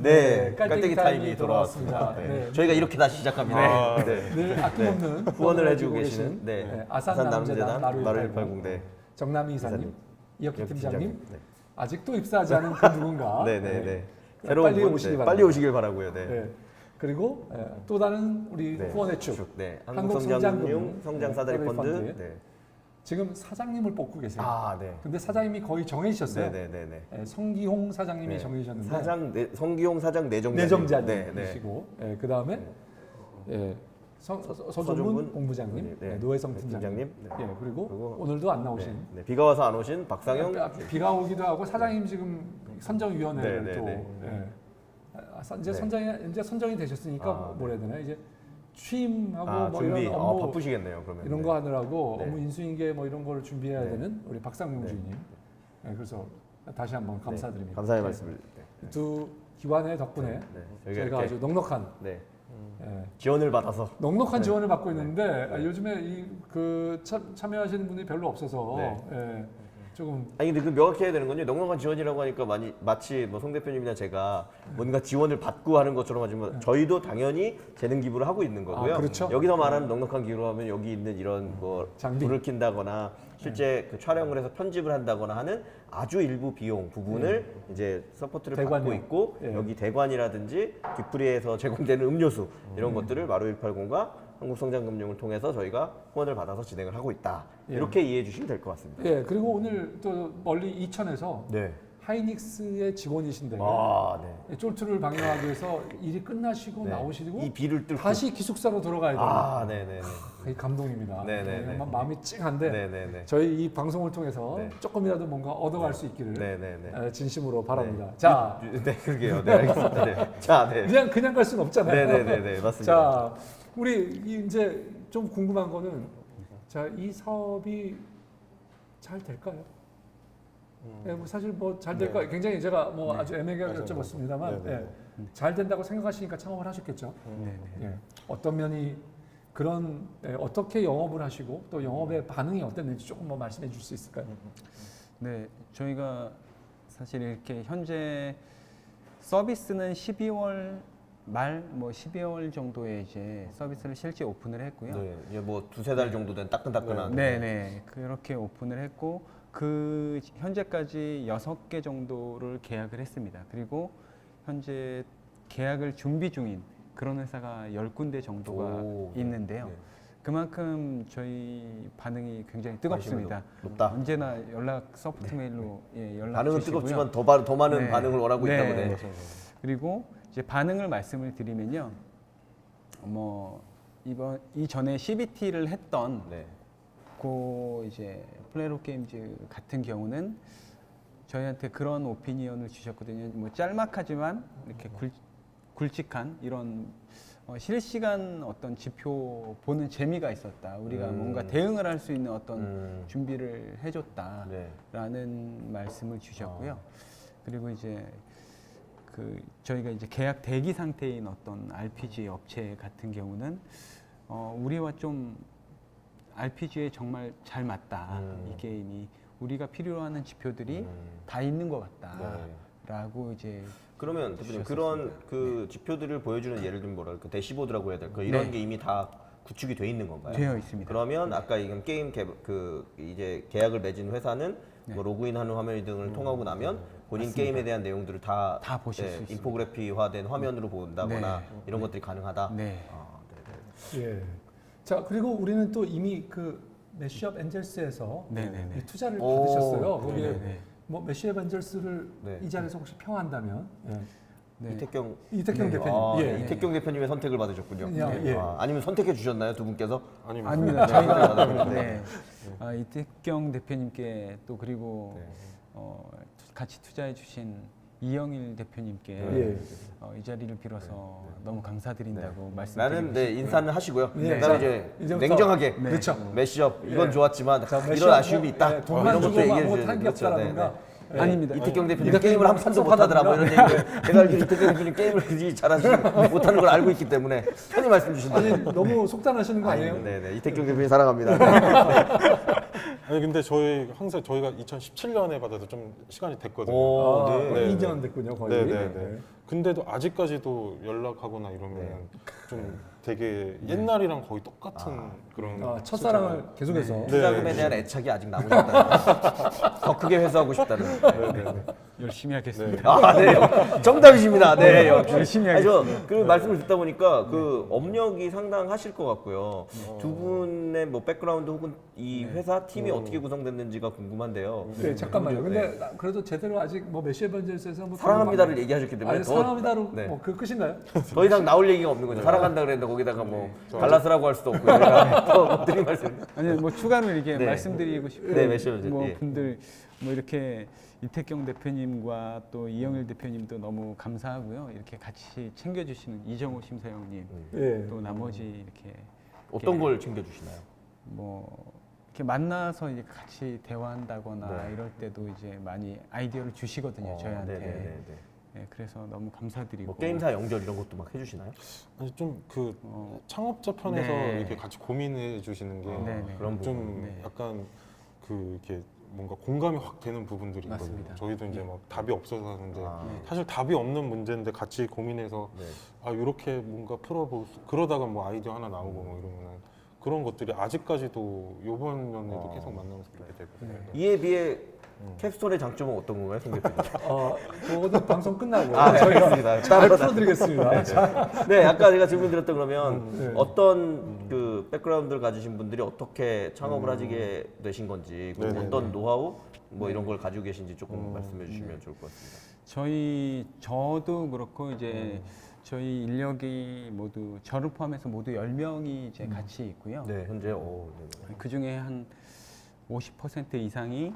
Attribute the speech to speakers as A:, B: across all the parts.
A: 네, 깔때기 타임이 돌아왔습니다.
B: 네.
A: 저희가 이렇게 다시 시작합니다.
B: 늘 아낌없는
A: 후원을 해주고 계시는
B: 아산 남재단 마루
A: 마루
B: 180
A: 180
B: 정남희 이사님, 이혁기 팀장님,
A: 네.
B: 아직도 입사하지 않은 그 누군가
A: 네네네.
B: 빨리 오시기 바랍니다.
A: 빨리 오시길 바라고요. 네.
B: 네. 그리고 또 다른 우리
A: 네.
B: 후원의 축,
A: 네.
B: 한국성장금융
A: 성장 사다리 펀드. 네.
B: 지금 사장님을 뽑고 계세요.
A: 아, 네.
B: 근데 사장님이 거의 정해지셨어요.
A: 네네네.
B: 성기홍 사장님이
A: 네.
B: 정해지셨는데
A: 성기용 사장
B: 내정자님이시고 그 다음에 서종문 본부장님,
A: 네.
B: 노혜성 팀장님,
A: 네.
B: 그리고 오늘도 안 나오신
A: 네. 비가 와서 안 오신 박상영.
B: 비가 오기도 하고 사장님 지금 선정위원회를
A: 네,
B: 또
A: 네,
B: 이제 선정이 되셨으니까 뭐라 해야 되나 이제 취임하고 뭐
A: 준비.
B: 이런 업무
A: 바쁘시겠네요. 그러면
B: 이런 거 하느라고
A: 네.
B: 업무 인수인계 뭐 이런 거를 준비해야
A: 네.
B: 되는 우리 박상용 주인님. 그래서 다시 한번 감사드립니다.
A: 감사의 말씀을.
B: 두 기관의 덕분에 저희가
A: 이렇게,
B: 아주 넉넉한
A: 지원을 받아서
B: 넉넉한 지원을 받고 있는데 요즘에 참여하시는 분이 별로 없어서 조금
A: 아니 근데 그 명확히 해야 되는 건요. 넉넉한 지원이라고 하니까 마치 뭐 송 대표님이나 제가 뭔가 지원을 받고 하는 것처럼 하지만 저희도 당연히 재능 기부를 하고 있는 거고요.
B: 그렇죠.
A: 여기서 말하는 넉넉한 기부로 하면 여기 있는 이런 뭐
B: 장비.
A: 불을 킨다거나 실제 그 촬영을 해서 편집을 한다거나 하는 아주 일부 비용 부분을 이제 서포트를
B: 대관료.
A: 받고 있고 여기 대관이라든지 뒤풀이에서 제공되는 음료수 이런 것들을 마루 180과 한국성장금융을 통해서 저희가 후원을 받아서 진행을 하고 있다. 이렇게 이해해 주시면 될 것 같습니다.
B: 그리고 오늘 또 멀리 이천에서
A: 네.
B: 하이닉스의 직원이신데 쫄투를 방해하기 위해서 일이 끝나시고 나오시고
A: 이 비를 뚫고
B: 다시 기숙사로 돌아가야 돼요.
A: 네네네.
B: 이 감동입니다.
A: 네네네.
B: 마음이 찡한데
A: 네네네.
B: 저희 이 방송을 통해서 조금이라도 뭔가 얻어갈 수 있기를
A: 네네네.
B: 진심으로 바랍니다. 자,
A: 네, 그러게요. 네, 알겠습니다. 네. 자, 네.
B: 그냥 갈 수는 없잖아요.
A: 네네네, 맞습니다.
B: 자, 우리 이제 좀 궁금한 거는 자, 이 사업이 잘 될까요? 뭐 사실 뭐 잘 될까 굉장히 제가 뭐 아주 애매하게 여쭤봤습니다만 잘 된다고 생각하시니까 창업을 하셨겠죠. 어떤 면이 그런 어떻게 영업을 하시고 또 영업의 반응이 어땠는지 조금 뭐 말씀해 줄 수 있을까요?
C: 네, 저희가 사실 이렇게 현재 서비스는 12월 말 뭐 12월 정도에 이제 서비스를 실제 오픈을 했고요.
A: 네, 이제 뭐 두세 달 정도 된 따끈따끈한.
C: 네, 그렇게 오픈을 했고 그 현재까지 6개 정도를 계약을 했습니다. 그리고 현재 계약을 준비 중인 그런 회사가 10군데 정도가 있는데요. 그만큼 저희 반응이 굉장히 뜨겁습니다.
A: 높다.
C: 언제나 연락 서포트 메일로 연락
A: 반응은
C: 주시고요.
A: 뜨겁지만 더 많은 반응을 원하고 있다고. 네.
C: 그리고 이제 반응을 말씀을 드리면요. 뭐 이전에 CBT를 했던 그 이제 플레이로 게임즈 같은 경우는 저희한테 그런 오피니언을 주셨거든요. 뭐 짤막하지만 이렇게 굵직한 이런 실시간 어떤 지표 보는 재미가 있었다. 우리가 뭔가 대응을 할 수 있는 어떤 준비를 해줬다라는 말씀을 주셨고요. 그리고 이제 저희가 이제 계약 대기 상태인 어떤 RPG 업체 같은 경우는 우리와 좀 RPG에 정말 잘 맞다. 이 게임이 우리가 필요로 하는 지표들이 다 있는 것 같다라고 이제.
A: 그러면 대표님 그런 그 지표들을 보여주는 예를 들면 뭐랄까 대시보드라고 해야 될까 이런 게 이미 다 구축이 돼 있는 건가요?
C: 되어 있습니다.
A: 그러면 아까 이건 게임 이제 계약을 맺은 회사는 뭐 로그인하는 화면 등을 통하고 나면 본인
C: 맞습니다.
A: 게임에 대한 내용들을 다
C: 보실 수 있습니다.
A: 인포그래피화된 화면으로 본다거나 이런 것들이 가능하다.
B: 자, 그리고 우리는 또 이미 그 메쉬업 엔젤스에서
C: 네네네.
B: 투자를 받으셨어요. 거기에
C: 네네네.
B: 뭐 메쉬업 엔젤스를 이 자리에서 혹시 평한다면
A: 이택경
B: 대표님.
A: 이택경 대표님의 선택을 받으셨군요. 아니면 선택해 주셨나요, 두 분께서?
C: 아닙니다. 저희가 이택경 대표님께 또 그리고 같이 투자해 주신 이영일 대표님께 이 자리를 빌어서 너무 감사드린다고 말씀드리고
A: 나는 인사는 하시고요.
B: 네.
A: 그다음에 이제 냉정하게
B: 그렇죠.
A: 메시업 이건 좋았지만 이런
B: 메시업
A: 아쉬움이 있다.
B: 돈만
A: 이런 것도
B: 주고
A: 얘기해
B: 뭐
A: 주셔야
B: 한게
A: 되죠.
B: 없다라든가.
C: 아닙니다.
A: 이택경 대표님 게임을 한 판도 못하더라 뭐 이런 얘기를 제가 알기로 이택경 대표님 게임을 그지 잘하지 못하는 걸 알고 있기 때문에 편히 말씀 주신다.
B: 아니 너무 속단하시는 거 아니에요?
A: 네네 이택경 대표님 사랑합니다.
D: 아니 근데 저희 항상 저희가 2017년에 받아도 좀 시간이 됐거든요.
A: 오,
B: 아,
A: 네.
B: 2년 됐군요, 거의.
D: 네. 근데도 아직까지도 연락하거나 이러면 좀 되게 옛날이랑 거의 똑같은 그런
B: 아, 첫사랑을 계속해서.
D: 네.
A: 투자금에 대한 애착이 아직 남으셨다. 더 크게 회수하고 싶다는.
C: 열심히 하겠습니다.
A: 아, 네. 정답이십니다. 네, 역시.
C: 열심히
A: 아니, 그 말씀을 듣다 보니까 그 업력이 상당하실 것 같고요. 두 분의 뭐 백그라운드 혹은 이 회사 팀이 어떻게 구성됐는지가 궁금한데요.
B: 네, 잠깐만요. 근데 그래도 제대로 아직 뭐 메시 에반젤스에서 뭐
A: 사랑합니다를 얘기하셨기 때문에
B: 아니,
A: 더,
B: 사랑합니다로
A: 네.
B: 뭐 그 끝인가요?
A: 더 이상 나올 얘기가 없는 거죠. 사랑한다 그랬는데 거기다가 뭐 갈라스라고 할 수도 없고 더 드린 말씀.
C: 아니 뭐 추가로 이렇게
A: 네.
C: 말씀드리고 싶은
A: 네, 메시지,
C: 뭐
A: 예.
C: 분들 뭐 이렇게 이태경 대표님과 또 이영일 대표님도 너무 감사하고요. 이렇게 같이 챙겨주시는 이정호 심사위원님
B: 예.
C: 또 나머지 이렇게
A: 어떤 걸 챙겨주시나요?
C: 뭐 이렇게 만나서 이제 같이 대화한다거나
A: 네.
C: 이럴 때도 이제 많이 아이디어를 주시거든요 저희한테.
A: 네네네.
C: 네, 그래서 너무 감사드리고.
A: 뭐 게임사 연결 이런 것도 막 해주시나요?
D: 아니 좀 그
C: 어,
D: 창업자 편에서
C: 네.
D: 이렇게 같이 고민해 주시는 게 좀
C: 네, 네.
A: 그런 부분.
C: 네.
D: 약간 그 이렇게 뭔가 공감이 확 되는 부분들이 있거든요.
C: 맞습니다.
D: 저희도 이제 막 답이 없어서 하는데
A: 아,
D: 사실 답이 없는 문제인데 같이 고민해서
A: 네.
D: 아 이렇게 뭔가 풀어보고 그러다가 뭐 아이디어 하나 나오고 뭐 이러면은 그런 것들이 아직까지도 이번 연에도 계속 만나면서 그렇게 되거든요.
A: 이에 비해 캡스톤의 장점은 어떤 건가요, 송 대표님?
B: 그거는 방송 끝나고
A: 아, 네,
B: 저희가
A: 알겠습니다.
B: 잘
A: 따로
B: 풀어드리겠습니다. 자,
A: 네, 아까 제가 질문 드렸던 그러면
B: 네.
A: 어떤 그 백그라운드를 가지신 분들이 어떻게 창업을 하시게 되신 건지 그리고
D: 네네네.
A: 어떤 노하우 뭐 이런 걸 가지고 계신지 조금 말씀해 주시면 좋을 것 같습니다.
C: 저도 그렇고 이제 저희 인력이 모두 저를 포함해서 모두 10명이 이제 같이 있고요.
A: 네, 현재 네.
C: 그 중에 한 50% 이상이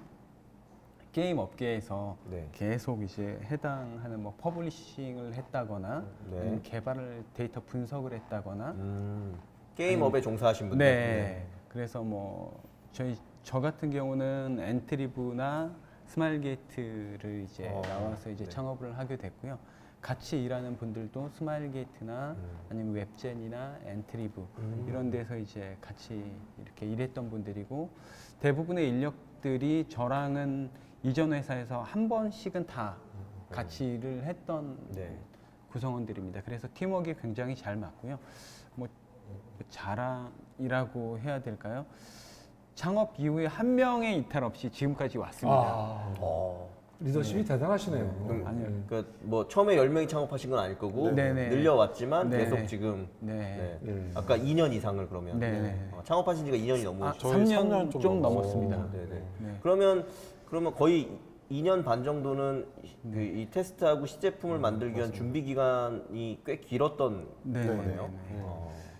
C: 게임 업계에서
A: 네.
C: 계속 이제 해당하는 뭐 퍼블리싱을 했다거나
A: 네.
C: 아니면 개발을 데이터 분석을 했다거나
A: 게임업에 종사하신 분들.
C: 네. 그래서 뭐 저 같은 경우는 엔트리브나 스마일게이트를 이제 나와서 이제
A: 네.
C: 창업을 하게 됐고요. 같이 일하는 분들도 스마일게이트나 아니면 웹젠이나 엔트리브 이런 데서 이제 같이 이렇게 일했던 분들이고 대부분의 인력들이 저랑은 이전 회사에서 한 번씩은 다 같이 일을 했던
A: 네.
C: 구성원들입니다. 그래서 팀워크가 굉장히 잘 맞고요. 뭐 자랑이라고 해야 될까요? 창업 이후에 한 명의 이탈 없이 지금까지 왔습니다.
B: 아, 리더십이 대단하시네요.
C: 아니요.
A: 그러니까 뭐 처음에 10명이 창업하신 건 아닐 거고
C: 네네.
A: 늘려왔지만
C: 네.
A: 계속 지금
C: 네.
A: 아까 2년 이상을 그러면
C: 네.
A: 창업하신 지가 2년이 넘으셨죠.
C: 3년
D: 좀
C: 좀
D: 넘었어요.
C: 넘었습니다.
A: 네네.
C: 네.
A: 그러면 거의 2년 반 정도는 이 테스트하고 시제품을 만들기 위한 준비 기간이 꽤 길었던
C: 네.
A: 거네요.
C: 네.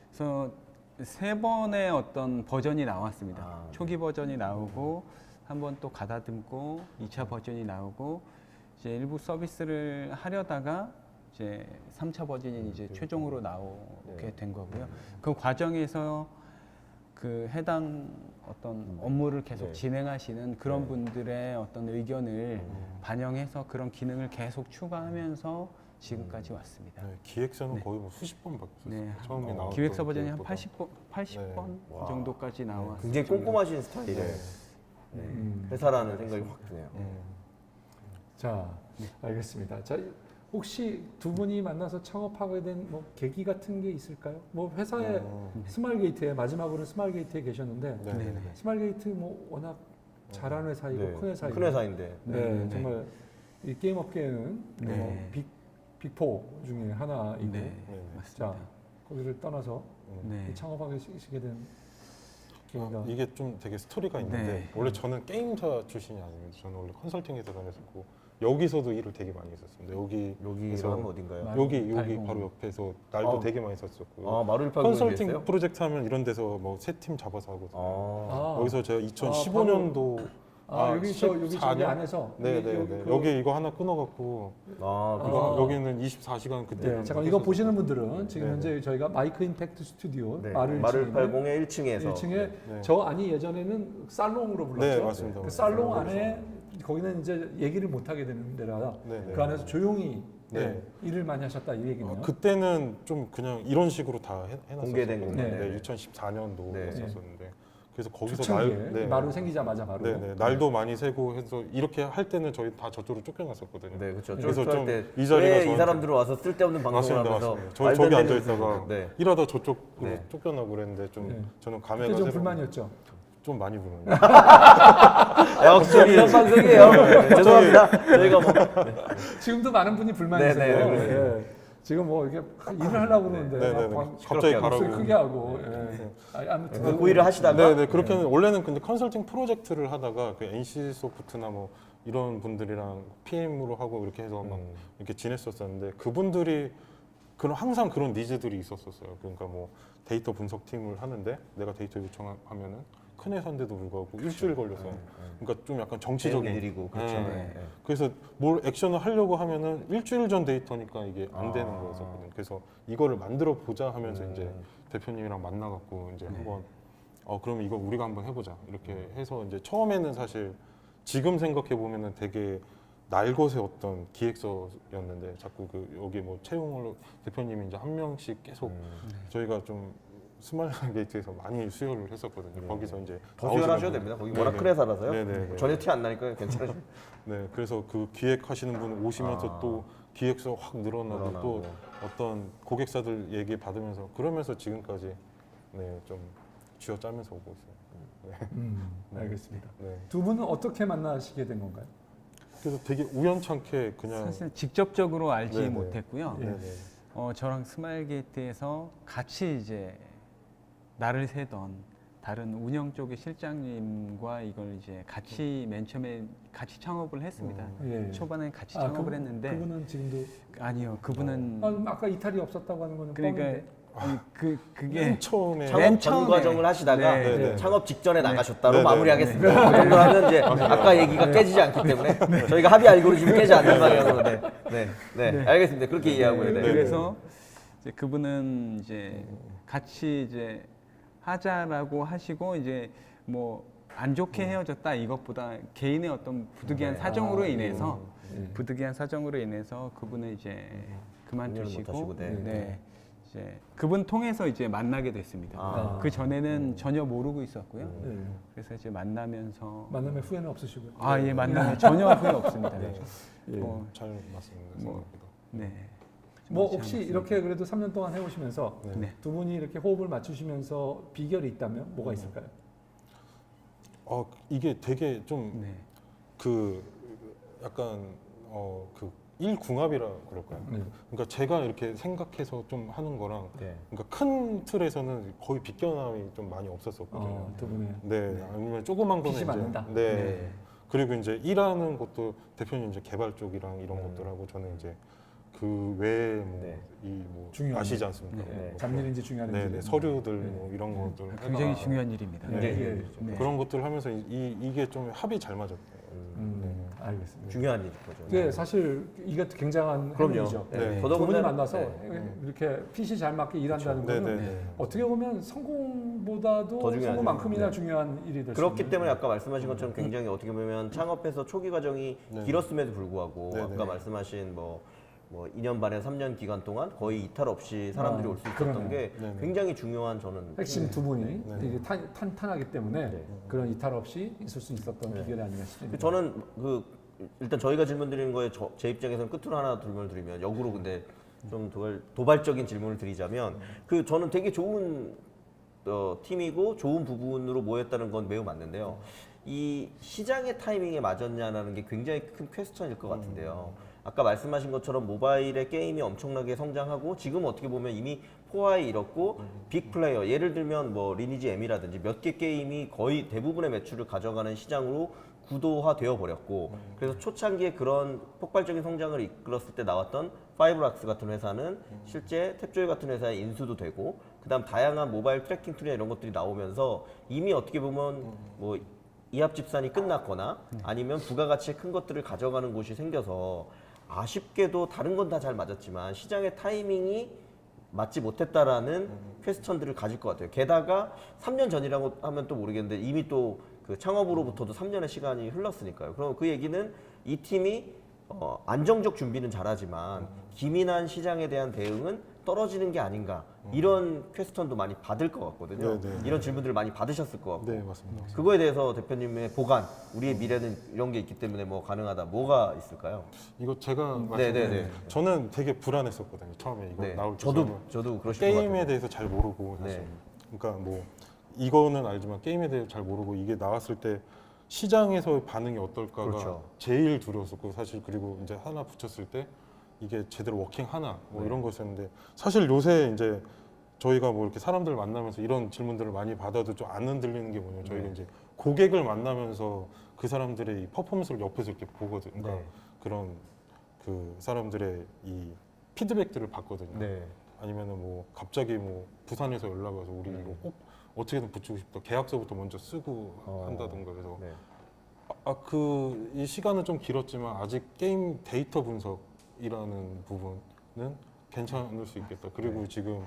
C: 그래서 3번의 어떤 버전이 나왔습니다.
A: 아,
C: 초기 버전이 나오고 한 번 또 가다듬고 2차 버전이 나오고 이제 일부 서비스를 하려다가 이제 3차 버전이 이제 최종으로 나오게 된 거고요. 그 과정에서 그 해당 어떤 업무를 계속 진행하시는 그런 분들의 어떤 의견을 반영해서 그런 기능을 계속 추가하면서 지금까지 왔습니다.
D: 네, 기획서는
C: 네.
D: 거의 뭐 수십 번 바뀌었어요.
C: 네.
D: 처음에 나왔던
C: 기획서 버전이 한
D: 기획보다.
C: 80번
A: 와.
C: 정도까지 나왔어요.
A: 굉장히 꼼꼼하신 스타일의 회사라는 생각이 확 드네요.
B: 자, 알겠습니다. 자, 혹시 두 분이 만나서 창업하게 된 뭐 계기 같은 게 있을까요? 뭐 회사에 스마일게이트에 마지막으로 스마일게이트에 계셨는데
D: 네.
C: 네네.
B: 스마일게이트 뭐 워낙 잘하는 회사이고
A: 네.
B: 큰 회사이고
A: 큰 회사인데.
B: 네, 정말 이 게임 업계에는
C: 네.
B: 뭐 빅4 중에 하나이고
C: 네,
D: 네.
C: 맞습니다.
B: 자, 거기를 떠나서
C: 네.
B: 이 창업하시게 된 계기가
D: 이게 좀 되게 스토리가 있는데
C: 네.
D: 원래 저는 게임사 출신이 아닙니다. 저는 원래 컨설팅 회사 다녔었고 여기서도 일을 되게 많이 했었습니다.
A: 여기서 하면 어딘가요?
D: 여기
C: 달공.
D: 바로 옆에서 날도
A: 아.
D: 되게 많이 썼었고
A: 아, 마루일팔
D: 컨설팅
A: 공연이었어요?
D: 프로젝트 하면 이런 데서 뭐 세 팀 잡아서 하거든요.
A: 아,
D: 여기서 제가 2015년도
B: 여기 저기
D: 14년?
B: 안에서
D: 네네네
B: 그-
D: 여기 이거 하나 끊어갖고
A: 그거
D: 여기는 24시간 그때
B: 네, 잠깐 이거 보시는 분들은 지금
D: 네,
B: 현재 저희가 마이크 임팩트 스튜디오
A: 네.
B: 마를
A: 마를 80의 1층에서
B: 1층에
D: 네.
B: 저 안이 예전에는 살롱으로 불렀죠.
D: 네, 맞습니다.
B: 그 살롱 안에 거기는 이제 얘기를 못 하게 되는 데라
D: 네, 네.
B: 그 안에서 조용히
D: 네.
B: 일을 많이 하셨다 이 얘기네요.
D: 그때는 좀 그냥 이런 식으로 다 해놨었어요.
A: 공개된
B: 공간.
D: 네, 2014년도
A: 네.
D: 했었었는데 그래서 거기서
B: 초창기에 마루 생기자마자 바로.
D: 네, 날도 많이 새고 해서 이렇게 할 때는 저희 다 저쪽으로 쫓겨났었거든요.
A: 네, 그렇죠.
D: 그래서
A: 쫄쫄할
D: 좀
A: 때
D: 이 자리가
A: 왜 이
D: 저한테-
A: 사람들은 와서 쓸데없는 방송을
D: 맞습니다,
A: 하면서
D: 맞습니다. 저
A: 말도
D: 저기
A: 안
D: 앉아
A: 되는
D: 있다가
A: 소리를- 네.
D: 일하다 저쪽으로
A: 네.
D: 쫓겨나고 그랬는데 좀
B: 네.
D: 저는
B: 그때
D: 감회가
B: 좀
D: 새로
B: 불만이었죠.
D: 좀 많이 부르는.
A: 역시 이런 방송이에요. 네, 죄송합니다. 저희가 뭐
B: 지금도 많은 분이 불만이세요.
A: 네, 네, 네.
B: 예. 지금 뭐 이렇게 일을 하려고 그러는데
D: 네, 네,
B: 막
D: 네. 갑자기
A: 하고.
B: 목소리
D: 가라고.
B: 크게 하고. 예. 아무튼
A: 그 일을 하시다가
D: 네, 그렇게는 원래는 근데 컨설팅 프로젝트를 하다가 그 NC 소프트나 뭐 이런 분들이랑 PM으로 하고 이렇게 해서 막 이렇게 지냈었었는데 그분들이 항상 그런 니즈들이 있었었어요. 그러니까 뭐 데이터 분석팀을 하는데 내가 데이터 요청하면은 큰 회사인데도 불구하고 일주일 걸려서 그러니까 좀 약간 정치적인
A: 내용이 느리고 그렇죠.
D: 네.
A: 네. 네.
D: 그래서 뭘 액션을 하려고 하면은 일주일 전 데이터니까 이게 안 되는 거였었거든요. 그래서 이거를 만들어 보자 하면서 이제 대표님이랑 만나갖고 이제 한번 그럼 이거 우리가 한번 해보자 이렇게 해서 이제 처음에는 사실 지금 생각해 보면은 되게 날것의 어떤 기획서였는데 자꾸 여기 뭐 채용을 대표님이 이제 한 명씩 계속 저희가 좀 스마일 게이트에서 많이 수혈을 했었거든요. 거기서 이제
A: 더
D: 나오시는
A: 수혈하셔야
D: 분-
A: 됩니다. 거기 워낙
D: 네네.
A: 큰 회사라서요.
D: 네네.
A: 전혀 티 안 나니까 괜찮으시죠.
D: 네, 그래서 그 기획하시는 분 오시면서 또 기획서 확 늘어나고 또 어떤 고객사들 얘기 받으면서 그러면서 지금까지 네, 좀 쥐어짜면서 오고 있어요.
B: 알겠습니다.
D: 네.
B: 두 분은 어떻게 만나시게 된 건가요?
D: 그래서 되게 우연찮게 그냥
C: 사실 직접적으로 알지
D: 네네.
C: 못했고요.
D: 네, 네.
C: 저랑 스마일게이트에서 같이 이제 나를 세던 다른 운영 쪽의 실장님과 이걸 이제 같이 맨 처음에 같이 창업을 했습니다.
B: 예.
C: 초반에 같이 창업을 했는데
B: 그분은 지금도
C: 아니요, 그분은
B: 아까 이탈이 없었다고 하는 거는
C: 그러니까
B: 뻥인데.
C: 아니, 그게
D: 맨 처음에
A: 창업
C: 맨
A: 전
C: 처음에.
A: 과정을 하시다가
C: 네,
D: 네.
A: 창업 직전에 나가셨다로
D: 네, 네.
A: 마무리하겠습니다. 그 정도 하면 이제 아까 얘기가 깨지지 않기 때문에 저희가 합의 알고리즘이 깨지 않는 방향으로 네. 알겠습니다. 그렇게 이해하고
C: 네,
A: 네.
C: 그래서 이제 그분은 이제 같이 이제 하자라고 하시고 이제 뭐 안 좋게 헤어졌다 이것보다 개인의 어떤 부득이한 사정으로 인해서 부득이한 사정으로 인해서 그분은 이제 그만두시고
A: 못하시고,
C: 네. 이제 그분 통해서 이제 만나게 됐습니다. 그 전에는 전혀 모르고 있었고요.
B: 네.
C: 그래서 이제 만나면서
B: 만남에 후회는 없으시고요.
C: 예, 만남에 전혀 후회 없습니다.
B: 예.
D: 잘 맞습니다.
C: 뭐,
D: 생각보다.
C: 네.
B: 뭐 혹시 이렇게 그래도 3년 동안 해오시면서
C: 네.
B: 두 분이 이렇게 호흡을 맞추시면서 비결이 있다면 뭐가 있을까요?
D: 이게 되게 좀
C: 네.
D: 그 약간 그 일궁합이라 그럴까요?
B: 네.
D: 그러니까 제가 이렇게 생각해서 좀 하는 거랑
A: 네.
D: 그러니까 큰 틀에서는 거의 비껴남이 좀 많이 없었었거든요.
B: 두 분이
D: 네, 아니면 조그만 거는
B: 핏이 맞는다.
D: 네. 그리고 이제 일하는 것도 대표님 이제 개발 쪽이랑 이런 것들하고 저는 이제 그 외에
A: 네.
D: 뭐
B: 중요한
D: 아시지 않습니까?
A: 네.
D: 뭐
B: 잡일인지 중요한지
D: 네, 서류들 뭐 이런 것들
C: 굉장히
D: 해가
C: 중요한 일입니다.
B: 네.
A: 네.
C: 네.
D: 그런 것들을 하면서 이게 좀 합이 잘 맞았대요.
B: 알겠습니다.
A: 중요한 일인 거죠.
B: 네, 사실 이게 굉장한
A: 그럼요.
B: 행운이죠.
A: 네.
D: 네.
B: 두 분이
A: 더더군다나
B: 만나서
A: 네.
B: 이렇게 핏이 잘 맞게 일한다는
D: 네,
B: 거는
D: 네, 네.
B: 어떻게 보면 성공보다도
A: 더 중요하죠.
B: 성공만큼이나
A: 네.
B: 중요한 일이 될 수
A: 그렇기
B: 있는.
A: 때문에 아까 말씀하신 것처럼 굉장히 어떻게 보면 창업해서 초기 과정이
D: 네.
A: 길었음에도 불구하고
D: 네,
A: 아까
D: 네.
A: 말씀하신 뭐 2년 반에서 3년 기간 동안 거의 이탈 없이 사람들이 올 수 있었던
B: 그러네요.
A: 게
D: 네, 네.
A: 굉장히 중요한 저는
B: 핵심 두 분이
D: 네.
B: 되게 탄탄하기 때문에
A: 네.
B: 그런 이탈 없이 있을 수 있었던
A: 네.
B: 비결이 아닌가 싶습니다.
A: 저는 일단 저희가 질문 드리는 거에 제 입장에서는 끝으로 하나 질문을 드리면 역으로 근데 좀 도발적인 질문을 드리자면 저는 되게 좋은 팀이고 좋은 부분으로 모였다는 건 매우 맞는데요. 이 시장의 타이밍에 맞았냐라는 게 굉장히 큰 퀘스천일 것 같은데요. 아까 말씀하신 것처럼 모바일의 게임이 엄청나게 성장하고 지금 어떻게 보면 이미 포화에 이뤘고 빅 플레이어 예를 들면 뭐 리니지 M이라든지 몇 개 게임이 거의 대부분의 매출을 가져가는 시장으로 구도화되어 버렸고 그래서 초창기에 그런 폭발적인 성장을 이끌었을 때 나왔던 파이브락스 같은 회사는 실제 탭조이 같은 회사의 인수도 되고 그다음 다양한 모바일 트래킹 툴이나 이런 것들이 나오면서 이미 어떻게 보면 뭐 이합 집산이 끝났거나 아니면 부가가치의 큰 것들을 가져가는 곳이 생겨서 아쉽게도 다른 건 다 잘 맞았지만 시장의 타이밍이 맞지 못했다라는 퀘스천들을 가질 것 같아요. 게다가 3년 전이라고 하면 또 모르겠는데 이미 또 그 창업으로부터도 3년의 시간이 흘렀으니까요. 그럼 그 얘기는 이 팀이 안정적 준비는 잘하지만 기민한 시장에 대한 대응은 떨어지는 게 아닌가 이런 퀘스천도 많이 받을 것 같거든요.
D: 네, 네.
A: 이런 질문들을 많이 받으셨을 것 같고
D: 네, 맞습니다.
A: 그거에 대해서 대표님의 보관, 우리의 미래는 이런 게 있기 때문에 뭐 가능하다. 뭐가 있을까요?
D: 이거 제가
A: 네, 네,
D: 말씀드린
A: 네.
D: 저는 되게 불안했었거든요. 처음에 이거
A: 네.
D: 나올 때
A: 저도 그러실 것 같아요.
D: 게임에 대해서 잘 모르고 사실.
A: 네.
D: 그러니까 뭐 이거는 알지만 게임에 대해서 잘 모르고 이게 나왔을 때 시장에서의 반응이 어떨까가
A: 그렇죠.
D: 제일 두려웠었고 사실 그리고 이제 하나 붙였을 때 이게 제대로 워킹하나 뭐
A: 네.
D: 이런 거였었는데 사실 요새 이제 저희가 뭐 이렇게 사람들 만나면서 이런 질문들을 많이 받아도 좀 안 흔들리는 게 뭐냐면 저희가
A: 네.
D: 이제 고객을 만나면서 그 사람들의 이 퍼포먼스를 옆에서 이렇게 보거든요. 그러니까
A: 네.
D: 그런 그 사람들의 이 피드백들을 받거든요.
A: 네.
D: 아니면은 뭐 갑자기 뭐 부산에서 연락 와서 우리 이거 꼭 어떻게든 붙이고 싶다. 계약서부터 먼저 쓰고 한다던가 그래서
A: 네.
D: 그 이 시간은 좀 길었지만 아직 게임 데이터 분석이라는 부분은 괜찮을 수 있겠다. 그리고
A: 네.
D: 지금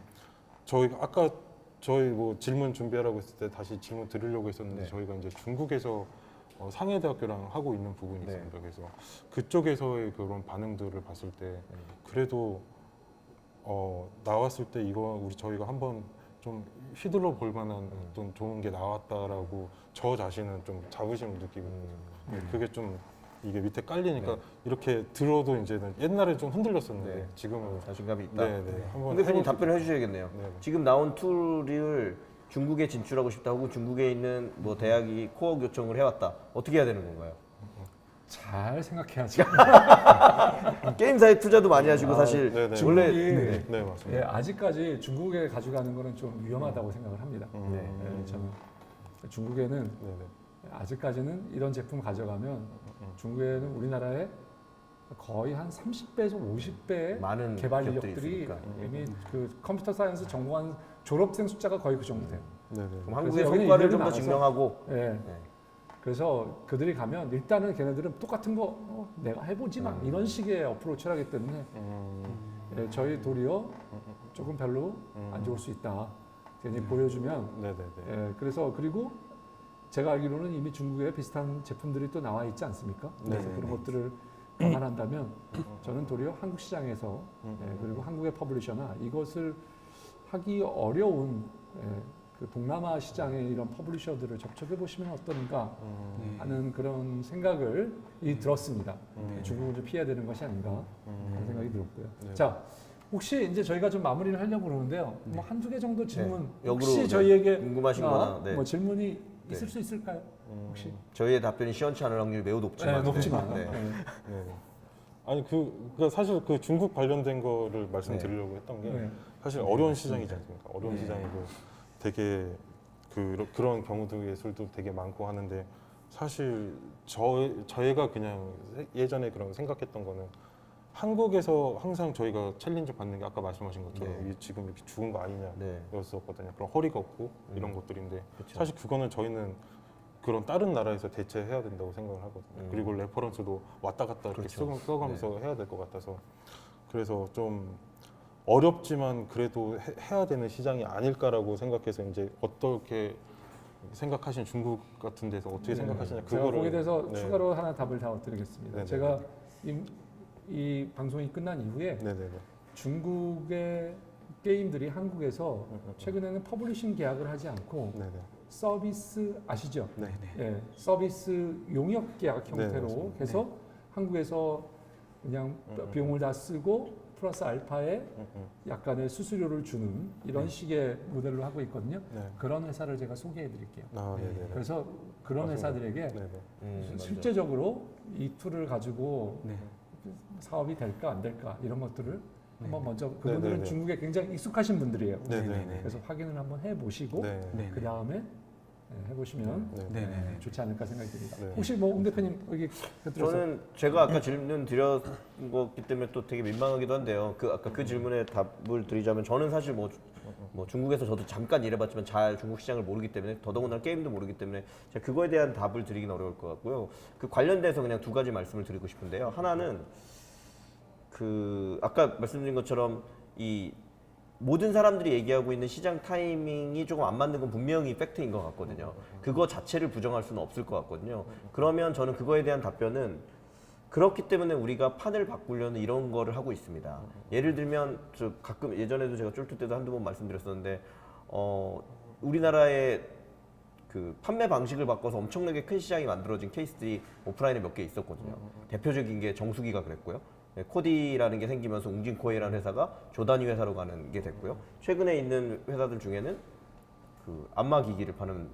D: 저희가 아까 저희 뭐 질문 준비하라고 했을 때 다시 질문 드리려고 했었는데
A: 네.
D: 저희가 이제 중국에서 상해대학교랑 하고 있는 부분이
A: 네.
D: 있습니다. 그래서 그쪽에서의 그런 반응들을 봤을 때 그래도 나왔을 때 이거 저희가 한번 좀 휘둘러 볼 만한 어떤 좋은 게 나왔다라고 저 자신은 좀 자부심을 느끼고 네, 그게 좀 이게 밑에 깔리니까
A: 네.
D: 이렇게 들어도 이제는 옛날에 좀 흔들렸었는데
A: 네.
D: 지금은
A: 자신감이 있다.
D: 네네 한번
A: 근데 대표님
D: 해보시죠.
A: 답변을 해주셔야겠네요.
D: 네.
A: 지금 나온 툴을 중국에 진출하고 싶다 혹은 중국에 있는 뭐 대학이 코어 요청을 해왔다. 어떻게 해야 되는 건가요?
B: 잘 생각해야죠.
A: 게임사에 투자도 많이 하시고 사실
D: 네네.
A: 원래
B: 중국이
D: 네 맞습니다.
B: 예, 아직까지 중국에 가져가는 거는 좀 위험하다고 생각을 합니다.
A: 네.
B: 예, 저는 중국에는
D: 네네.
B: 아직까지는 이런 제품 가져가면 중국에는 우리나라에 거의 한 30배에서 50배의
A: 많은
B: 개발
A: 기업들이
B: 인력들이
A: 있으니까.
B: 이미 그 컴퓨터 사이언스 전공한 졸업생 숫자가 거의 그 정도 돼요.
D: 네네.
A: 그럼 한국의
B: 여기는
A: 성과를
B: 인력이
A: 좀 더
B: 많아서
A: 증명하고
B: 예.
A: 네.
B: 그래서 그들이 가면 일단은 걔네들은 똑같은 거 내가 해보지 마 이런 식의 어프로치를 하기 때문에 예, 저희 도리어 조금 별로 안 좋을 수 있다. 괜히 보여주면
D: 네네네.
B: 예, 그래서 그리고 제가 알기로는 이미 중국에 비슷한 제품들이 또 나와 있지 않습니까? 그래서
D: 네네네.
B: 그런 것들을 감안한다면 저는 도리어 한국 시장에서 예, 그리고 한국의 퍼블리셔나 이것을 하기 어려운 그 동남아 시장의 이런 퍼블리셔들을 접촉해 보시면 어떤가 하는 그런 생각을 들었습니다. 중국을 좀 피해야 되는 것이 아닌가 그런 생각이 들었고요.
D: 네.
B: 자, 혹시 이제 저희가 좀 마무리를 하려고 그러는데요. 뭐 한두 개 정도 질문
A: 네.
B: 혹시
A: 역으로,
B: 저희에게
A: 궁금하신 거나, 네.
B: 뭐 질문이
A: 네.
B: 있을 수 있을까요? 혹시?
A: 저희의 답변이 시원치 않을 확률이 매우 높지만
B: 높지만.
A: 네.
B: 네.
D: 네. 아니 그러니까 사실 그 중국 관련된 거를 말씀드리려고 했던 게
B: 네.
D: 사실 어려운 시장이지 않습니까? 어려운
A: 네.
D: 시장이고 되게 그런 경우도 예술도 되게 많고 하는데 사실 저희가 그냥 예전에 그런 생각했던 거는 한국에서 항상 저희가 챌린지 받는 게 아까 말씀하신 것처럼
A: 네.
D: 이게 지금 이렇게 죽은 거 아니냐
A: 네.
D: 였었거든요. 그런 허리가 없고 이런 것들인데
A: 그쵸.
D: 사실 그거는 저희는 그런 다른 나라에서 대체해야 된다고 생각을 하거든요. 그리고 레퍼런스도 왔다 갔다 이렇게
A: 그렇죠.
D: 써가면서 해야 될 것 같아서 그래서 좀 어렵지만 그래도 해야 되는 시장이 아닐까라고 생각해서 이제 어떻게 생각하시는 중국 같은 데서 어떻게 생각하시냐
B: 제가
D: 그거를
B: 거기에 대해서
D: 네.
B: 추가로 하나 답을 다 드리겠습니다.
D: 네네.
B: 제가 이 방송이 끝난 이후에
D: 네네네.
B: 중국의 게임들이 한국에서 최근에는 퍼블리싱 계약을 하지 않고
D: 네네.
B: 서비스 아시죠?
D: 네.
B: 예, 서비스 용역 계약
D: 네,
B: 형태로
D: 맞습니다.
B: 해서 한국에서 그냥 비용을 다 쓰고 플러스 알파에 약간의 수수료를 주는 이런 식의 모델로 하고 있거든요.
D: 네.
B: 그런 회사를 제가 소개해 드릴게요.
D: 아, 네네.
B: 그래서 그런
D: 맞습니다.
B: 회사들에게
D: 네네.
A: 맞아요.
B: 실제적으로 이 툴을 가지고
C: 네.
B: 사업이 될까 안 될까 이런 것들을 한번 먼저
D: 네,
B: 그분들은
D: 네.
B: 중국에 굉장히 익숙하신 분들이에요.
D: 네네.
B: 그래서 확인을 한번 해보시고
D: 네.
C: 네.
B: 그 다음에 해보시면
D: 네.
C: 네. 네.
B: 좋지 않을까 생각이 듭니다.
D: 네.
B: 혹시 뭐 웅 대표님 여기 들어서
A: 저는 제가 아까 질문 드린 거기 때문에 또 되게 민망하기도 한데요. 아까 그 질문에 답을 드리자면 저는 사실 뭐 중국에서 저도 잠깐 일해봤지만 잘 중국 시장을 모르기 때문에 더더군다나 게임도 모르기 때문에 제가 그거에 대한 답을 드리긴 어려울 것 같고요. 그 관련돼서 그냥 두 가지 말씀을 드리고 싶은데요. 하나는 아까 말씀드린 것처럼 이 모든 사람들이 얘기하고 있는 시장 타이밍이 조금 안 맞는 건 분명히 팩트인 것 같거든요. 그거 자체를 부정할 수는 없을 것 같거든요. 그러면 저는 그거에 대한 답변은 그렇기 때문에 우리가 판을 바꾸려는 이런 거를 하고 있습니다. 예를 들면 저 가끔 예전에도 제가 쫄투 때도 한두 번 말씀드렸었는데 우리나라의 그 판매 방식을 바꿔서 엄청나게 큰 시장이 만들어진 케이스들이 오프라인에 몇 개 있었거든요. 대표적인 게 정수기가 그랬고요. 네, 코디라는 게 생기면서 웅진코에라는 회사가 조단위 회사로 가는 게 됐고요. 최근에 있는 회사들 중에는 그 안마 기기를 파는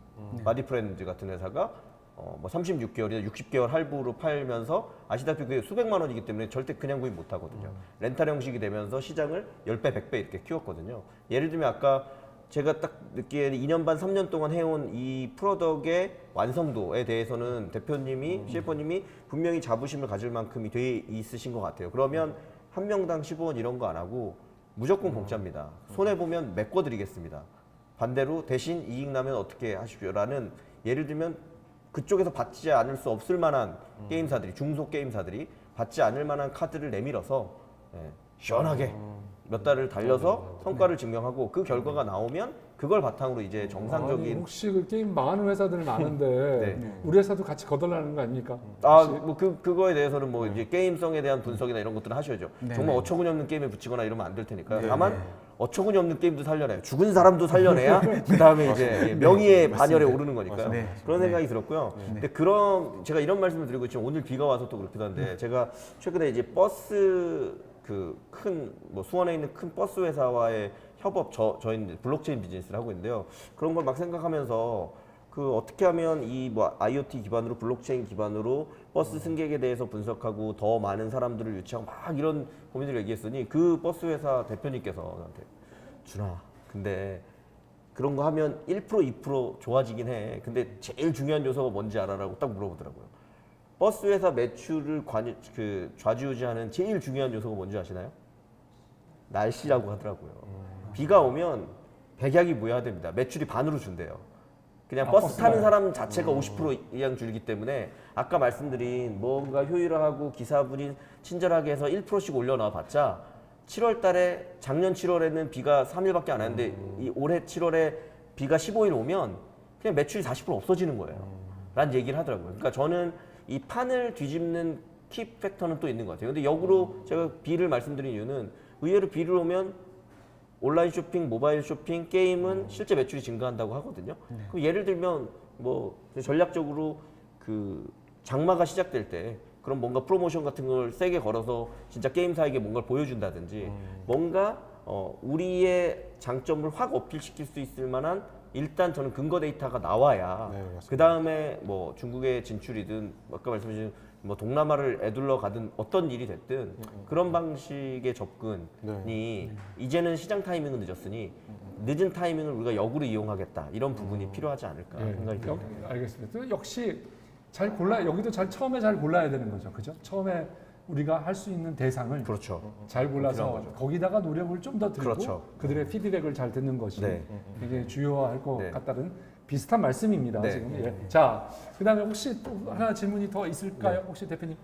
A: 바디프렌즈 같은 회사가 뭐 36개월이나 60개월 할부로 팔면서 아시다시피 그게 수백만 원이기 때문에 절대 그냥 구입 못 하거든요. 렌탈 형식이 되면서 시장을 10배, 100배 이렇게 키웠거든요. 예를 들면 아까 제가 딱 느끼기에는 2년 반, 3년 동안 해온 이 프로덕의 완성도에 대해서는 대표님이, CFO님이 분명히 자부심을 가질 만큼이 돼 있으신 것 같아요. 그러면 한 명당 15원 이런 거 안 하고 무조건 공짜입니다. 손해보면 메꿔드리겠습니다. 반대로 대신 이익 나면 어떻게 하십시오라는 예를 들면 그쪽에서 받지 않을 수 없을 만한 게임사들이 중소 게임사들이 받지 않을 만한 카드를 내밀어서 시원하게 몇 달을 달려서 성과를 증명하고 그 결과가 나오면 그걸 바탕으로 이제
B: 아니,
A: 정상적인
B: 혹시 그 게임 망하는 회사들 많은데
A: 네.
B: 우리 회사도 같이 거덜나는 거 아닙니까?
A: 뭐 그거에 대해서는 뭐 이제 게임성에 대한 분석이나 이런 것들은 하셔야죠.
C: 네.
A: 정말 어처구니 없는 게임에 붙이거나 이러면 안 될 테니까.
D: 네.
A: 다만 어처구니 없는 게임도 살려내요. 죽은 사람도 살려내야 그 다음에 이제 명의의 반열에 오르는 거니까요.
C: 네.
A: 그런 생각이 들었고요. 근데 제가 이런 말씀을 드리고 지금 오늘 비가 와서 또 그렇기도 한데 제가 최근에 이제 버스 그 큰 뭐 수원에 있는 큰 버스 회사와의 협업 저희는 블록체인 비즈니스를 하고 있는데요. 그런 걸 막 생각하면서 그 어떻게 하면 이 뭐 IoT 기반으로 블록체인 기반으로 버스 승객에 대해서 분석하고 더 많은 사람들을 유치하고 막 이런 고민을 얘기했으니 그 버스 회사 대표님께서 나한테 준아 근데 그런 거 하면 1% 2% 좋아지긴 해. 근데 제일 중요한 요소가 뭔지 알아라고 딱 물어보더라고요. 버스 회사 매출을 좌지우지하는 제일 중요한 요소가 뭔지 아시나요? 날씨라고 하더라고요. 비가 오면 백약이 무효화됩니다. 매출이 반으로 준대요. 그냥 버스 타는 사람 자체가 50% 이상 줄기 때문에 아까 말씀드린 뭔가 효율화하고 기사분이 친절하게 해서 1%씩 올려놔 봤자 7월 달에 작년 7월에는 비가 3일밖에 안 왔는데 이 올해 7월에 비가 15일 오면 그냥 매출이 40% 없어지는 거예요. 라는 얘기를 하더라고요. 그러니까 저는 이 판을 뒤집는 키 팩터는 또 있는 것 같아요. 근데 역으로 제가 비를 말씀드린 이유는 의외로 비를 오면 온라인 쇼핑, 모바일 쇼핑, 게임은 실제 매출이 증가한다고 하거든요. 그럼 예를 들면 뭐 전략적으로 그 장마가 시작될 때 그런 뭔가 프로모션 같은 걸 세게 걸어서 진짜 게임사에게 뭔가를 보여준다든지 뭔가 우리의 장점을 확 어필시킬 수 있을 만한 일단 저는 근거 데이터가 나와야
D: 네, 맞습니다.
A: 그 다음에 뭐 중국의 진출이든 아까 말씀하신 뭐 동남아를 애둘러 가든 어떤 일이 됐든 그런 방식의 접근이 이제는 시장 타이밍은 늦었으니 늦은 타이밍을 우리가 역으로 이용하겠다 이런 부분이 필요하지 않을까 생각이 듭니다.
B: 알겠습니다. 또 역시 잘 여기도 처음에 잘 골라야 되는 거죠, 그죠? 처음에 우리가 할 수 있는 대상을
A: 그렇죠.
B: 잘 골라서
A: 필요한 거죠.
B: 거기다가 노력을 좀 더 들이고
A: 그렇죠.
B: 그들의 피드백을 잘 듣는 것이
A: 네.
B: 굉장히 중요할 것
A: 네.
B: 같다는 비슷한 말씀입니다.
A: 네.
B: 지금. 예. 자, 그다음에 혹시 또 하나 질문이 더 있을까요, 혹시 대표님?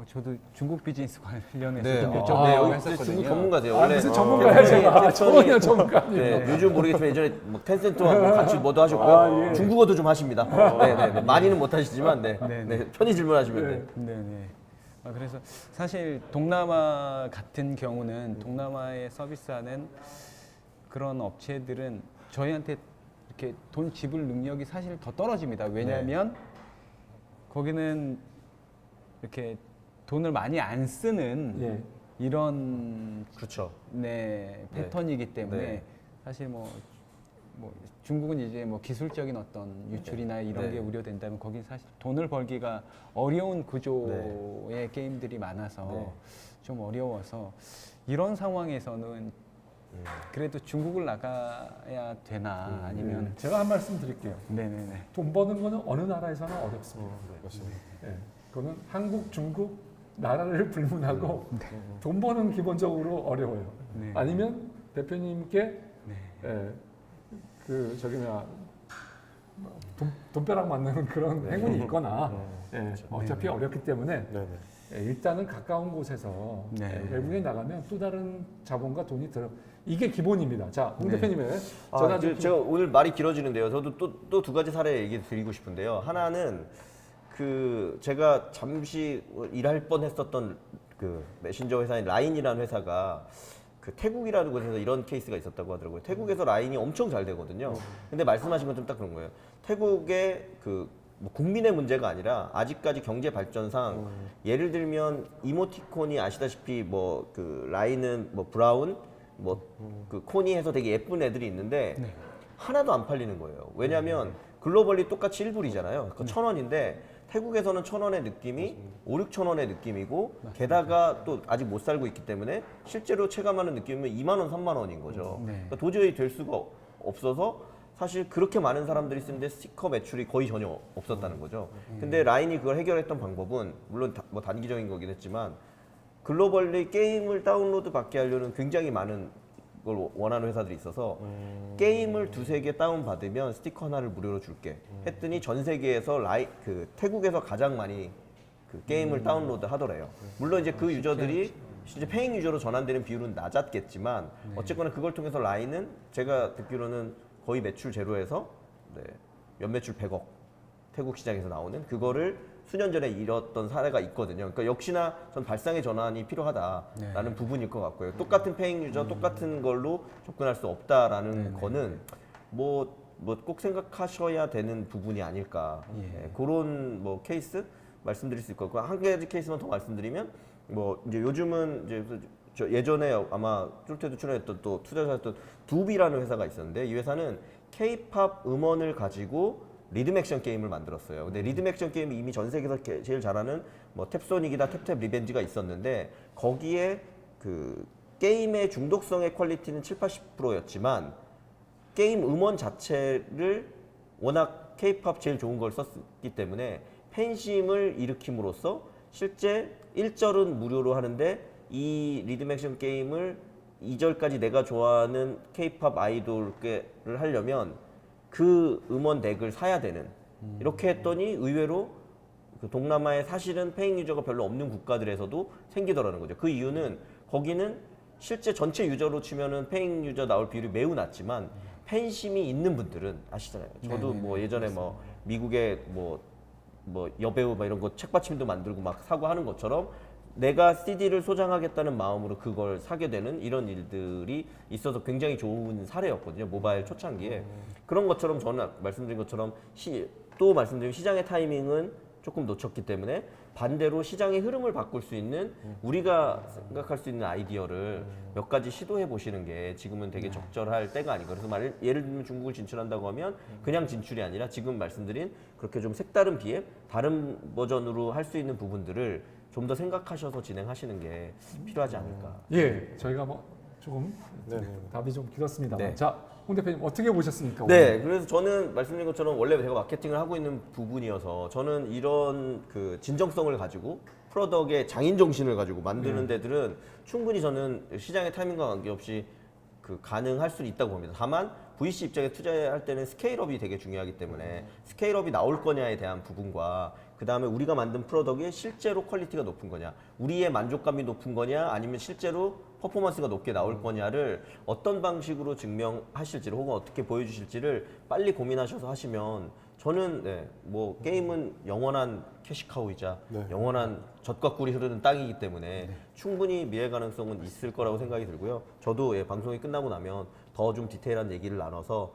C: 저도 중국 비즈니스 관련해서
A: 네.
C: 좀
A: 네,
C: 여쭤보려고
A: 여기
C: 했었거든요.
A: 중국 전문가세요.
B: 아,
A: 원래
B: 무슨 전문가야 제가? 전혀 전문가 아니에요.
A: 네, 요즘 모르겠지만 예전에 뭐 텐센트와 뭐 같이 뭐도 하셨고요.
B: 아, 예.
A: 중국어도 좀 하십니다. 네. 많이는 못 하시지만 네. 편히 질문하시면 돼.
C: 네네. 그래서 사실 동남아 같은 경우는 동남아에 서비스하는 그런 업체들은 저희한테 이렇게 돈 지불 능력이 사실 더 떨어집니다. 왜냐하면 거기는 이렇게 돈을 많이 안 쓰는
B: 예.
C: 이런
A: 그렇죠.
C: 패턴이기 때문에
A: 네.
C: 사실 뭐 중국은 이제 뭐 기술적인 어떤 유출이나 이런
A: 네.
C: 게 우려된다면 거긴 사실 돈을 벌기가 어려운 구조의 게임들이 많아서
A: 네.
C: 좀 어려워서 이런 상황에서는 그래도 중국을 나가야 되나 아니면
B: 제가 한 말씀 드릴게요.
C: 네네네.
B: 돈 버는 거는 어느 나라에서나 어렵습니다.
D: 맞습니다.
B: 예. 그거는 한국, 중국 나라를 불문하고 돈 버는 기본적으로 어려워요.
C: 네.
B: 아니면 대표님께 예, 그 저기 뭐야 돈벼락 맞는 그런 행운이 있거나 예, 어차피 어렵기 때문에
D: 네네.
B: 예, 일단은 가까운 곳에서
C: 네.
B: 예, 외국에 나가면 또 다른 자본과 돈이 들어 이게 기본입니다. 자, 홍
C: 네.
B: 대표님의 전화 좀
A: 제가 오늘 말이 길어지는데요. 저도 또 두 가지 사례 얘기 드리고 싶은데요. 하나는 그 제가 잠시 일할 뻔했었던 그 메신저 회사인 라인이라는 회사가 그 태국이라는 곳에서 이런 케이스가 있었다고 하더라고요. 태국에서 라인이 엄청 잘 되거든요. 근데 말씀하신 건 좀 딱 그런 거예요. 태국의 그 뭐 국민의 문제가 아니라 아직까지 경제 발전상 예를 들면 이모티콘이 아시다시피 뭐 그 라인은 뭐 브라운 뭐 그 코니 해서 되게 예쁜 애들이 있는데 하나도 안 팔리는 거예요. 왜냐하면 글로벌리 똑같이 1불이잖아요. 그 1,000원인데 태국에서는 1,000원의 느낌이 5, 6천 원의 느낌이고 게다가 또 아직 못 살고 있기 때문에 실제로 체감하는 느낌은 2만 원, 3만 원인 거죠. 그러니까 도저히 될 수가 없어서 사실 그렇게 많은 사람들이 쓰는데 스티커 매출이 거의 전혀 없었다는 거죠. 근데 라인이 그걸 해결했던 방법은 물론 뭐 단기적인 거긴 했지만 글로벌리 게임을 다운로드 받게 하려는 굉장히 많은 걸 원하는 회사들이 있어서 게임을 두세 개 다운 받으면 스티커 하나를 무료로 줄게 했더니 전 세계에서 그 태국에서 가장 많이 그 게임을 다운로드 하더래요. 물론 이제 그 유저들이 실제 페잉 유저로 전환되는 비율은 낮았겠지만 어쨌거나 그걸 통해서 라인은 제가 듣기로는 거의 매출 제로에서 연매출 100억 태국 시장에서 나오는 그거를 수년 전에 이뤘던 사례가 있거든요. 그러니까 역시나 전 발상의 전환이 필요하다라는 부분일 것 같고요. 똑같은 페잉 유저, 똑같은 걸로 접근할 수 없다라는 거는 뭐 꼭 생각하셔야 되는 부분이 아닐까. 그런 뭐 케이스 말씀드릴 수 있을 것 같고 한 가지 케이스만 더 말씀드리면 뭐 이제 요즘은 이제 저 예전에 아마 쫄테도 출연했던 또 투자자였던 두비라는 회사가 있었는데 이 회사는 K-팝 음원을 가지고 리듬 액션 게임을 만들었어요. 근데 리듬 액션 게임이 이미 전 세계에서 제일 잘하는 뭐 탭소닉이다, 탭탭 리벤지가 있었는데 거기에 그 게임의 중독성의 퀄리티는 7, 80%였지만 게임 음원 자체를 워낙 K-팝 제일 좋은 걸 썼기 때문에 팬심을 일으킴으로써 실제 1절은 무료로 하는데 이 리듬 액션 게임을 2절까지 내가 좋아하는 K-팝 아이돌을 하려면 그 음원 덱을 사야 되는 이렇게 했더니 의외로 그 동남아에 사실은 페잉 유저가 별로 없는 국가들에서도 생기더라는 거죠. 그 이유는 거기는 실제 전체 유저로 치면은 페잉 유저 나올 비율이 매우 낮지만 팬심이 있는 분들은 아시잖아요. 저도 뭐 예전에 뭐 미국의 뭐 여배우 막 이런 거 책받침도 만들고 막 사고 하는 것처럼 내가 CD를 소장하겠다는 마음으로 그걸 사게 되는 이런 일들이 있어서 굉장히 좋은 사례였거든요. 모바일 초창기에. 그런 것처럼 저는 말씀드린 것처럼 또 말씀드린 시장의 타이밍은 조금 놓쳤기 때문에 반대로 시장의 흐름을 바꿀 수 있는 우리가 생각할 수 있는 아이디어를 몇 가지 시도해 보시는 게 지금은 되게 적절할 때가 아닌가. 그래서 예를 들면 중국을 진출한다고 하면 그냥 진출이 아니라 지금 말씀드린 그렇게 좀 색다른 비앱, 다른 버전으로 할 수 있는 부분들을 좀 더 생각하셔서 진행하시는 게 필요하지 않을까.
B: 예, 저희가 뭐 조금 답이 좀 길었습니다.
A: 네.
B: 자, 홍 대표님 어떻게 보셨습니까?
A: 네, 그래서 저는 말씀드린 것처럼 원래 제가 마케팅을 하고 있는 부분이어서 저는 이런 그 진정성을 가지고 프로덕의 장인 정신을 가지고 만드는 데들은 충분히 저는 시장의 타이밍과 관계없이 그 가능할 수 있다고 봅니다. 다만 VC 입장에 투자할 때는 스케일업이 되게 중요하기 때문에 스케일업이 나올 거냐에 대한 부분과 그 다음에 우리가 만든 프로덕이 실제로 퀄리티가 높은 거냐, 우리의 만족감이 높은 거냐, 아니면 실제로 퍼포먼스가 높게 나올 거냐를 어떤 방식으로 증명하실지를 혹은 어떻게 보여주실지를 빨리 고민하셔서 하시면 저는 뭐 게임은 영원한 캐시카우이자 영원한 젖과 꿀이 흐르는 땅이기 때문에 충분히 미래 가능성은 있을 거라고 생각이 들고요. 저도 방송이 끝나고 나면 더 좀 디테일한 얘기를 나눠서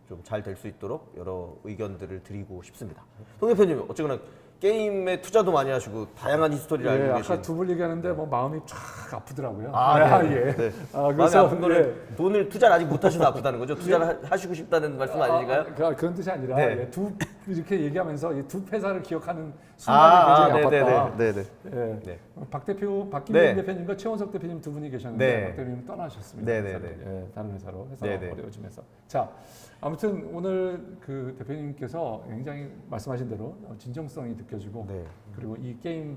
A: 좀 잘 될 수 있도록 여러 의견들을 드리고 싶습니다. 송 대표님 어쨌거나 게임에 투자도 많이 하시고 다양한 히스토리를
B: 예,
A: 알고
B: 아까
A: 계신
B: 두 분 얘기하는데 뭐 마음이 쫙 아프더라고요.
A: 네.
B: 예.
A: 마음이
B: 그래서
A: 아픈 거는 돈을 투자를 아직 못 하셔서 아프다는 거죠? 투자를 하시고 싶다는 말씀 아니신가요?
B: 그런 뜻이 아니라
A: 네.
B: 이렇게 얘기하면서 이 두 회사를 기억하는 순간이 굉장히 아팠다.
A: 네네.
B: 예.
A: 네.
B: 박김민
A: 네.
B: 대표님과 최원석 대표님 두 분이 계셨는데
A: 네.
B: 박 대표님 떠나셨습니다.
A: 네, 네,
B: 회사를.
A: 네.
B: 예, 다른 회사로 회사
A: 네, 네.
B: 요즘에서. 자, 아무튼 오늘 그 대표님께서 굉장히 말씀하신 대로 진정성이 느껴지고
A: 네.
B: 그리고 이 게임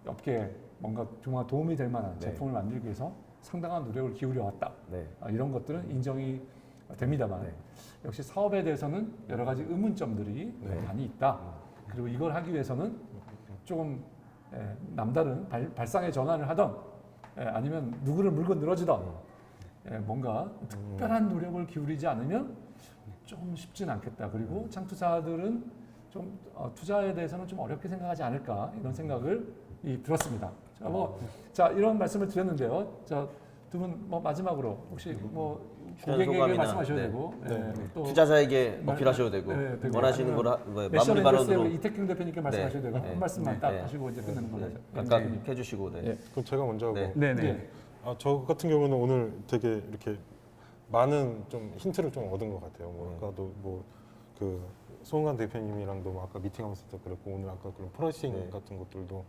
B: 업계에 뭔가 정말 도움이 될 만한
A: 네.
B: 제품을 만들기 위해서 상당한 노력을 기울여 왔다.
A: 네.
B: 이런 것들은 인정이 됩니다만
A: 네.
B: 역시 사업에 대해서는 여러 가지 의문점들이 많이 있다. 그리고 이걸 하기 위해서는 조금 남다른 발상의 전환을 하던 아니면 누구를 물고 늘어지던 뭔가 특별한 노력을 기울이지 않으면 좀 쉽진 않겠다. 그리고 창투사들은 좀 투자에 대해서는 좀 어렵게 생각하지 않을까 이런 생각을 들었습니다. 자, 이런 말씀을 드렸는데요. 자, 두 분 뭐 마지막으로 혹시 뭐 고객에게
A: 소감이나,
B: 말씀하셔도
A: 네.
B: 되고 또
A: 투자자에게 어필하셔도 되고
B: 되고,
A: 원하시는
B: 아니면
A: 걸
B: 내셔널
A: 마무리 발언으로
B: 인베스트의 이태경 대표님께 말씀하셔도 되고
A: 네.
B: 한 말씀만 딱
A: 네.
B: 하시고 이제 끝내는 걸로.
A: 각각 해주시고 네.
B: 예.
D: 그럼 제가 먼저 하고
A: 네.
C: 네네.
B: 예.
D: 저 같은 경우는 오늘 되게 이렇게 많은 좀 힌트를 좀 얻은 것 같아요. 뭐 아까도 뭐 그 송은관 대표님이랑도 뭐 아까 미팅하면서 그랬고 오늘 아까 그런 프라이싱
A: 네.
D: 같은 것들도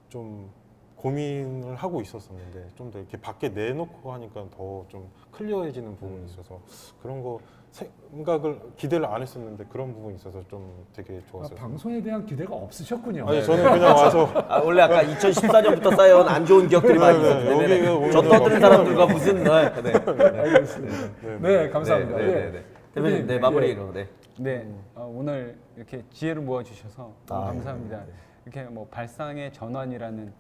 D: 좀 고민을 하고 있었었는데 좀 더 이렇게 밖에 내놓고 하니까 더 좀 클리어해지는 부분이 있어서 그런 거 생각을 기대를 안 했었는데 그런 부분이 있어서 좀 되게 좋았어요.
B: 방송에 대한 기대가 없으셨군요.
D: 아니 저는 그냥 와서
A: 원래 아까 2014년부터 쌓여온 안 좋은 기억들이 많이
D: 네,
A: 있었는데
D: 네. 여기가
A: 저
D: 오늘은
A: 떠드는
D: 막
A: 사람들과 무슨
B: 알겠습니다. 네, 감사합니다.
A: 네, 네, 네. 대표님 네, 마무리로 네.
C: 네, 오늘 이렇게 지혜를 모아주셔서 너무
A: 아,
C: 감사합니다. 이렇게 뭐 발상의 전환이라는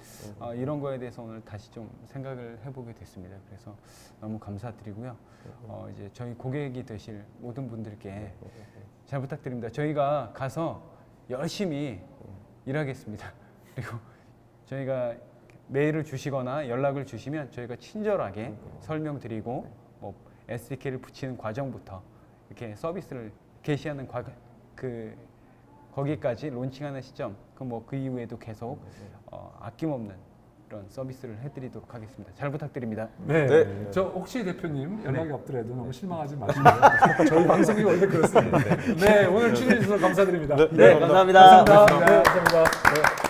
C: 이런 거에 대해서 오늘 다시 좀 생각을 해보게 됐습니다. 그래서 너무 감사드리고요. 이제 저희 고객이 되실 모든 분들께 잘 부탁드립니다. 저희가 가서 열심히 일하겠습니다. 그리고 저희가 메일을 주시거나 연락을 주시면 저희가 친절하게 설명드리고 뭐 SDK를 붙이는 과정부터 이렇게 서비스를 개시하는 거기까지 론칭하는 시점, 그 이후에도 계속 아낌없는 이런 서비스를 해드리도록 하겠습니다. 잘 부탁드립니다.
B: 네.
A: 네.
B: 저 혹시 대표님 연락이 없더라도 너무 실망하지 마시고요. 저희 방송이 원래 그렇습니다. 네, 오늘 출연해 주셔서 감사드립니다.
A: 네, 감사합니다.
B: 감사합니다. 네, 감사합니다. 네.